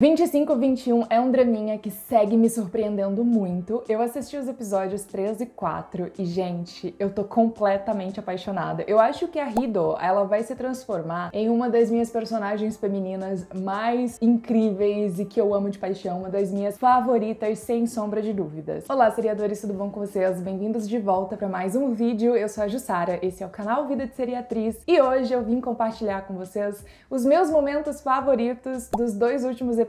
2521 é um draminha que segue me surpreendendo muito. Eu assisti os episódios 3 e 4 e, gente, eu tô completamente apaixonada. Eu acho que a Rido, ela vai se transformar em uma das minhas personagens femininas mais incríveis e que eu amo de paixão, uma das minhas favoritas, sem sombra de dúvidas. Olá, seriadores, tudo bom com vocês? Bem-vindos de volta para mais um vídeo. Eu sou a Jussara, esse é o canal Vida de Seriatriz e hoje eu vim compartilhar com vocês os meus momentos favoritos dos dois últimos episódios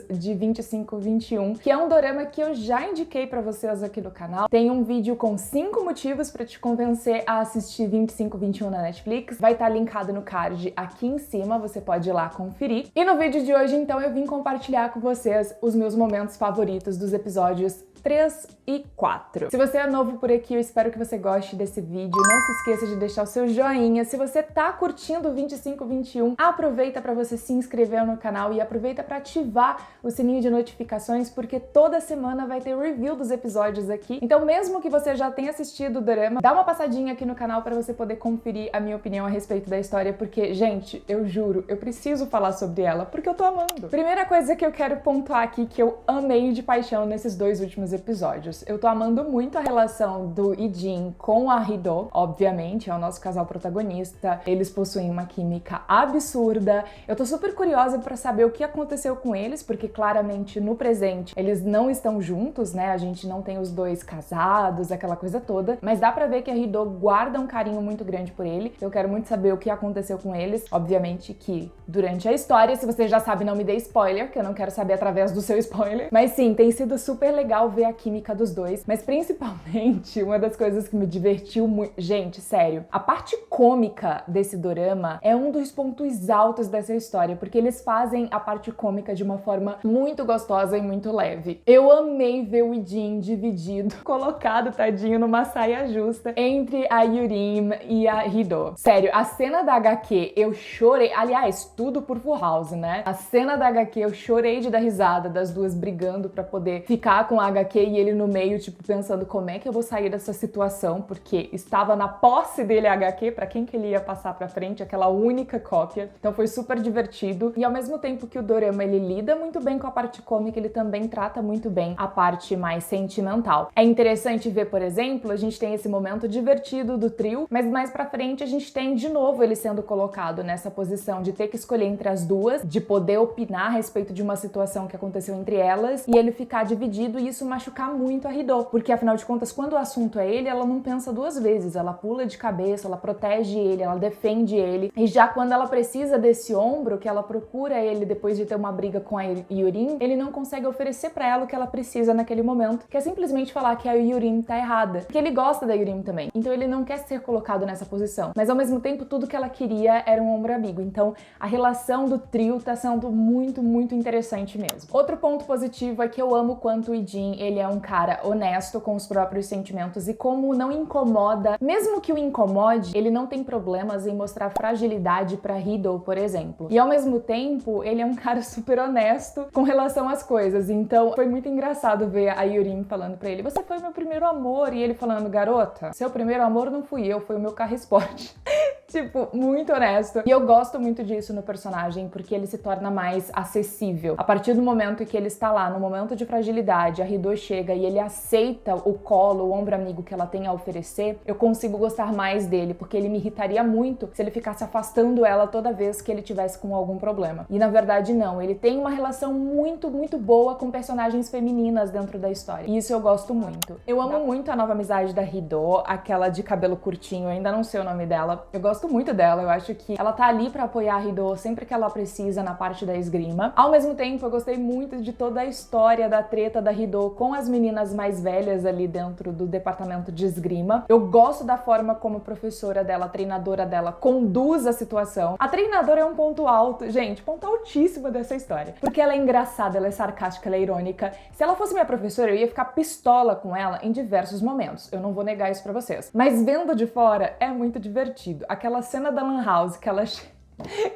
de 2521, que é um dorama que eu já indiquei pra vocês aqui no canal. Tem um vídeo com 5 motivos pra te convencer a assistir 2521 na Netflix. Vai estar linkado no card aqui em cima, você pode ir lá conferir. E no vídeo de hoje, então, eu vim compartilhar com vocês os meus momentos favoritos dos episódios 3 e 4. Se você é novo por aqui, eu espero que você goste desse vídeo. Não se esqueça de deixar o seu joinha. Se você tá curtindo o 2521, aproveita para você se inscrever no canal e aproveita para ativar o sininho de notificações, porque toda semana vai ter review dos episódios aqui. Então, mesmo que você já tenha assistido o drama, dá uma passadinha aqui no canal para você poder conferir a minha opinião a respeito da história, porque, gente, eu juro, eu preciso falar sobre ela, porque eu tô amando. Primeira coisa que eu quero pontuar aqui, que eu amei de paixão nesses dois últimos episódios. Eu tô amando muito a relação do Ijin com a Rido, obviamente, é o nosso casal protagonista. Eles possuem uma química absurda. Eu tô super curiosa pra saber o que aconteceu com eles, porque claramente no presente eles não estão juntos, né? A gente não tem os dois casados, aquela coisa toda, mas dá pra ver que a Rido guarda um carinho muito grande por ele. Eu quero muito saber o que aconteceu com eles. Obviamente que durante a história, se você já sabe, não me dê spoiler, que eu não quero saber através do seu spoiler. Mas sim, tem sido super legal ver a química dos dois, mas principalmente uma das coisas que me divertiu muito, gente, sério, a parte cômica desse dorama é um dos pontos altos dessa história, porque eles fazem a parte cômica de uma forma muito gostosa e muito leve. Eu amei ver o Ijin dividido, colocado, tadinho, numa saia justa entre a Yurim e a Rido. Sério, a cena da HQ eu chorei, aliás, tudo por Full House, né? A cena da HQ eu chorei de dar risada das duas brigando pra poder ficar com a HQ e ele no meio, tipo, pensando como é que eu vou sair dessa situação, porque estava na posse dele a HQ, pra quem que ele ia passar pra frente, aquela única cópia. Então foi super divertido e ao mesmo tempo que o dorama ele lida muito bem com a parte cômica, ele também trata muito bem a parte mais sentimental. É interessante ver, por exemplo, a gente tem esse momento divertido do trio, mas mais pra frente a gente tem de novo ele sendo colocado nessa posição de ter que escolher entre as duas, de poder opinar a respeito de uma situação que aconteceu entre elas e ele ficar dividido e isso machucar muito a Rido, porque afinal de contas, quando o assunto é ele, ela não pensa duas vezes, ela pula de cabeça, ela protege ele, ela defende ele, e já quando ela precisa desse ombro, que ela procura ele depois de ter uma briga com a Yurim, ele não consegue oferecer pra ela o que ela precisa naquele momento, que é simplesmente falar que a Yurim tá errada, porque ele gosta da Yurim também, então ele não quer ser colocado nessa posição, mas ao mesmo tempo tudo que ela queria era um ombro amigo, então a relação do trio tá sendo muito, muito interessante mesmo. Outro ponto positivo é que eu amo quanto o Ijin, ele é um cara honesto com os próprios sentimentos e como não incomoda, mesmo que o incomode, ele não tem problemas em mostrar fragilidade pra Rido, por exemplo. E ao mesmo tempo, ele é um cara super honesto com relação às coisas. Então, foi muito engraçado ver a Yurim falando pra ele: "Você foi meu primeiro amor", e ele falando: "Garota, seu primeiro amor não fui eu, foi o meu carro esporte." Tipo, muito honesto. E eu gosto muito disso no personagem, porque ele se torna mais acessível. A partir do momento em que ele está lá, no momento de fragilidade, a Rido chega e ele aceita o colo, o ombro amigo que ela tem a oferecer, eu consigo gostar mais dele, porque ele me irritaria muito se ele ficasse afastando ela toda vez que ele tivesse com algum problema. E na verdade não, ele tem uma relação muito, muito boa com personagens femininas dentro da história. E isso eu gosto muito. Eu amo muito a nova amizade da Rido, aquela de cabelo curtinho, eu ainda não sei o nome dela. Eu gosto muito dela, eu acho que ela tá ali pra apoiar a Rido sempre que ela precisa na parte da esgrima. Ao mesmo tempo, eu gostei muito de toda a história da treta da Rido com as meninas mais velhas ali dentro do departamento de esgrima. Eu gosto da forma como a professora dela, a treinadora dela, conduz a situação. A treinadora é um ponto alto, gente, ponto altíssimo dessa história, porque ela é engraçada, ela é sarcástica, ela é irônica. Se ela fosse minha professora, eu ia ficar pistola com ela em diversos momentos, eu não vou negar isso pra vocês. Mas vendo de fora, é muito divertido. Aquela cena da Lan House que ela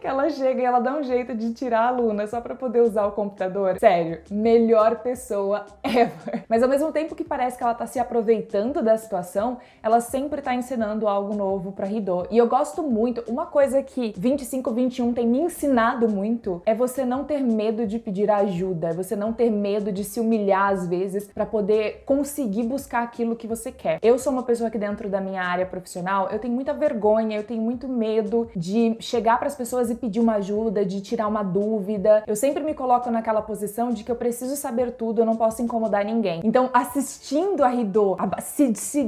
que ela chega e ela dá um jeito de tirar a Luna só pra poder usar o computador. Sério, melhor pessoa ever. Mas ao mesmo tempo que parece que ela tá se aproveitando da situação, ela sempre tá ensinando algo novo pra Hidô. E eu gosto muito, uma coisa que 25-21 tem me ensinado muito é você não ter medo de pedir ajuda, você não ter medo de se humilhar às vezes pra poder conseguir buscar aquilo que você quer. Eu sou uma pessoa que dentro da minha área profissional, eu tenho muita vergonha, eu tenho muito medo de chegar para as pessoas e pedir uma ajuda, de tirar uma dúvida. Eu sempre me coloco naquela posição de que eu preciso saber tudo, eu não posso incomodar ninguém. Então, assistindo a Hidô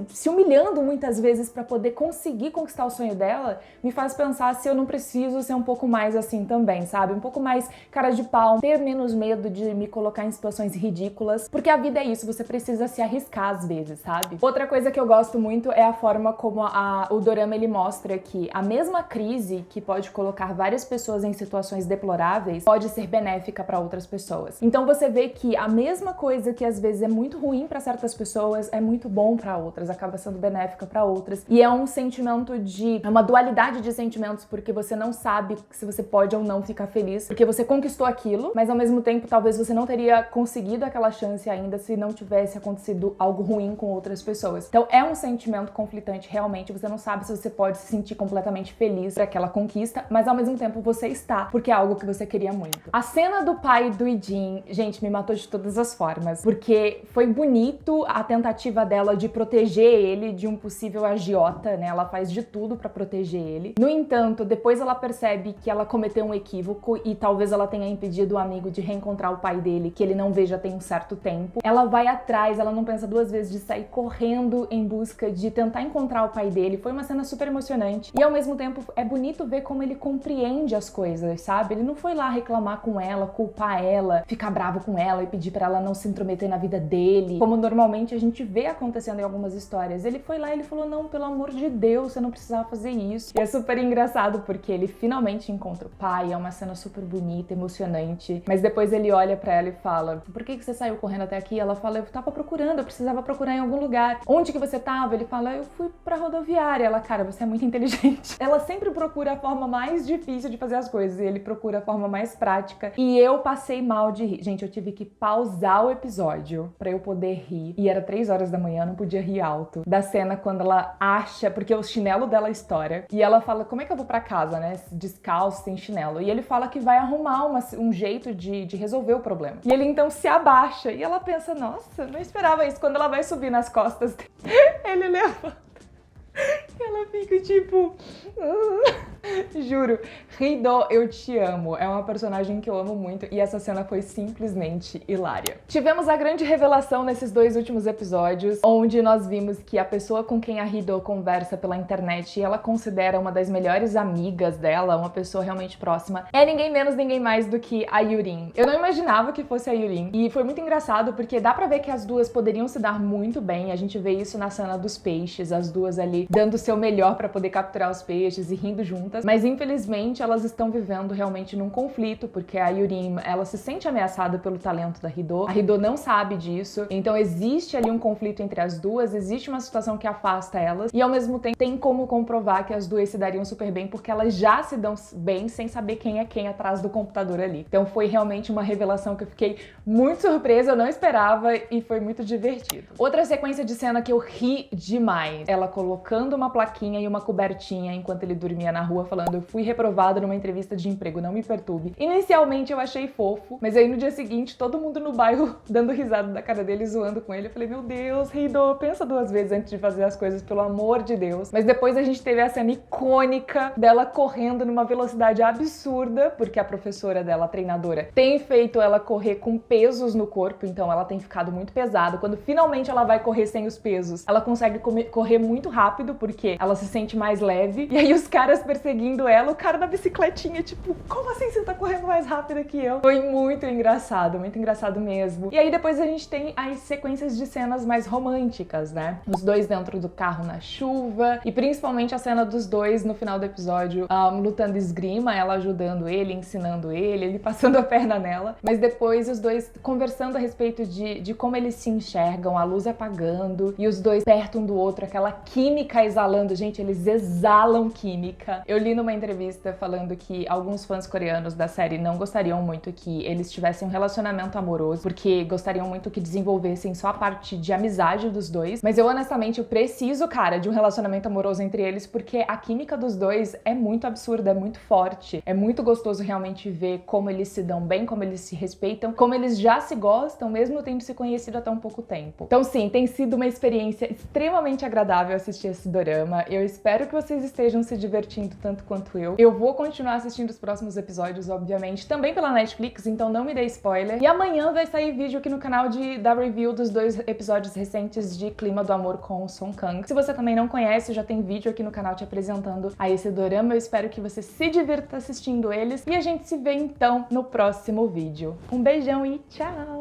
se humilhando muitas vezes para poder conseguir conquistar o sonho dela, me faz pensar se eu não preciso ser um pouco mais assim também, sabe? Um pouco mais cara de pau, ter menos medo de me colocar em situações ridículas, porque a vida é isso, você precisa se arriscar às vezes, sabe? Outra coisa que eu gosto muito é a forma como o dorama ele mostra que a mesma crise que pode colocar várias pessoas em situações deploráveis pode ser benéfica para outras pessoas. Então você vê que a mesma coisa que às vezes é muito ruim para certas pessoas é muito bom para outras, acaba sendo benéfica para outras. E é um sentimento é uma dualidade de sentimentos, porque você não sabe se você pode ou não ficar feliz, porque você conquistou aquilo, mas ao mesmo tempo talvez você não teria conseguido aquela chance ainda se não tivesse acontecido algo ruim com outras pessoas. Então é um sentimento conflitante realmente, você não sabe se você pode se sentir completamente feliz por aquela conquista, mas ao mesmo tempo você está, porque é algo que você queria muito. A cena do pai do Ijin, gente, me matou de todas as formas, porque foi bonito a tentativa dela de proteger ele de um possível agiota, né? Ela faz de tudo pra proteger ele. No entanto, depois ela percebe que ela cometeu um equívoco e talvez ela tenha impedido o amigo de reencontrar o pai dele, que ele não vê já tem um certo tempo. Ela vai atrás, ela não pensa duas vezes de sair correndo em busca de tentar encontrar o pai dele. Foi uma cena super emocionante e ao mesmo tempo é bonito ver como ele compreende as coisas, sabe? Ele não foi lá reclamar com ela, culpar ela, ficar bravo com ela e pedir pra ela não se intrometer na vida dele, como normalmente a gente vê acontecendo em algumas histórias. Ele foi lá e ele falou, não, pelo amor de Deus, você não precisava fazer isso. E é super engraçado porque ele finalmente encontra o pai, é uma cena super bonita, emocionante, mas depois ele olha pra ela e fala, por que você saiu correndo até aqui? Ela fala, eu tava procurando, eu precisava procurar em algum lugar. Onde que você tava? Ele fala, eu fui pra rodoviária. Ela, cara, você é muito inteligente. Ela sempre procura a forma mais difícil de fazer as coisas e ele procura a forma mais prática. E eu passei mal de rir. Gente, eu tive que pausar o episódio pra eu poder rir. E era 3 horas da manhã, não podia rir alto. Da cena quando ela acha, porque o chinelo dela estoura. E ela fala, como é que eu vou pra casa, né? Descalço, sem chinelo. E ele fala que vai arrumar um jeito de resolver o problema. E ele então se abaixa. E ela pensa, nossa, não esperava isso. Quando ela vai subir nas costas dele, ele levanta. Ela fica tipo... Juro, Hidô, eu te amo. É uma personagem que eu amo muito e essa cena foi simplesmente hilária. Tivemos a grande revelação nesses 2 últimos episódios, onde nós vimos que a pessoa com quem a Hidô conversa pela internet e ela considera uma das melhores amigas dela, uma pessoa realmente próxima, é ninguém menos, ninguém mais do que a Yurin. Eu não imaginava que fosse a Yurin e foi muito engraçado porque dá pra ver que as duas poderiam se dar muito bem. A gente vê isso na cena dos peixes, as duas ali dando o seu melhor pra poder capturar os peixes e rindo juntas, mas infelizmente elas estão vivendo realmente num conflito, porque a Yurin, ela se sente ameaçada pelo talento da Hidô, a Hidô não sabe disso, então existe ali um conflito entre as duas, existe uma situação que afasta elas, e ao mesmo tempo tem como comprovar que as duas se dariam super bem, porque elas já se dão bem sem saber quem é quem atrás do computador ali. Então foi realmente uma revelação que eu fiquei muito surpresa, eu não esperava e foi muito divertido. Outra sequência de cena que eu ri demais, ela colocando uma plaquinha e uma cobertinha enquanto ele dormia na rua falando, eu fui reprovado numa entrevista de emprego, não me perturbe. Inicialmente eu achei fofo, mas aí no dia seguinte todo mundo no bairro dando risada da cara dele, zoando com ele. Eu falei, meu Deus, Hidô, pensa 2 vezes antes de fazer as coisas, pelo amor de Deus. Mas depois a gente teve a cena icônica dela correndo numa velocidade absurda, porque a professora dela, a treinadora, tem feito ela correr com pesos no corpo, então ela tem ficado muito pesada. Quando finalmente ela vai correr sem os pesos, ela consegue correr muito rápido, porque ela se sente mais leve. E aí os caras perseguindo ela, o cara da bicicletinha, tipo, como assim você tá correndo mais rápido que eu? Foi muito engraçado mesmo. E aí depois a gente tem as sequências de cenas mais românticas, né? Os dois dentro do carro na chuva, e principalmente a cena dos dois no final do episódio, lutando esgrima, ela ajudando ele, ensinando ele passando a perna nela, mas depois os dois conversando a respeito de como eles se enxergam, a luz apagando, e os dois perto um do outro, aquela química exalando. Gente, eles exalam química. Eu Eu li numa entrevista falando que alguns fãs coreanos da série não gostariam muito que eles tivessem um relacionamento amoroso, porque gostariam muito que desenvolvessem só a parte de amizade dos dois. Mas eu, honestamente, eu preciso, cara, de um relacionamento amoroso entre eles, porque a química dos dois é muito absurda, é muito forte. É muito gostoso realmente ver como eles se dão bem, como eles se respeitam, como eles já se gostam, mesmo tendo se conhecido há tão pouco tempo. Então sim, tem sido uma experiência extremamente agradável assistir esse dorama. Eu espero que vocês estejam se divertindo tanto quanto eu. Eu vou continuar assistindo os próximos episódios, obviamente, também pela Netflix, então não me dê spoiler. E amanhã vai sair vídeo aqui no canal da review dos 2 episódios recentes de Clima do Amor com o Song Kang. Se você também não conhece, já tem vídeo aqui no canal te apresentando a esse dorama. Eu espero que você se divirta assistindo eles e a gente se vê então no próximo vídeo. Um beijão e tchau!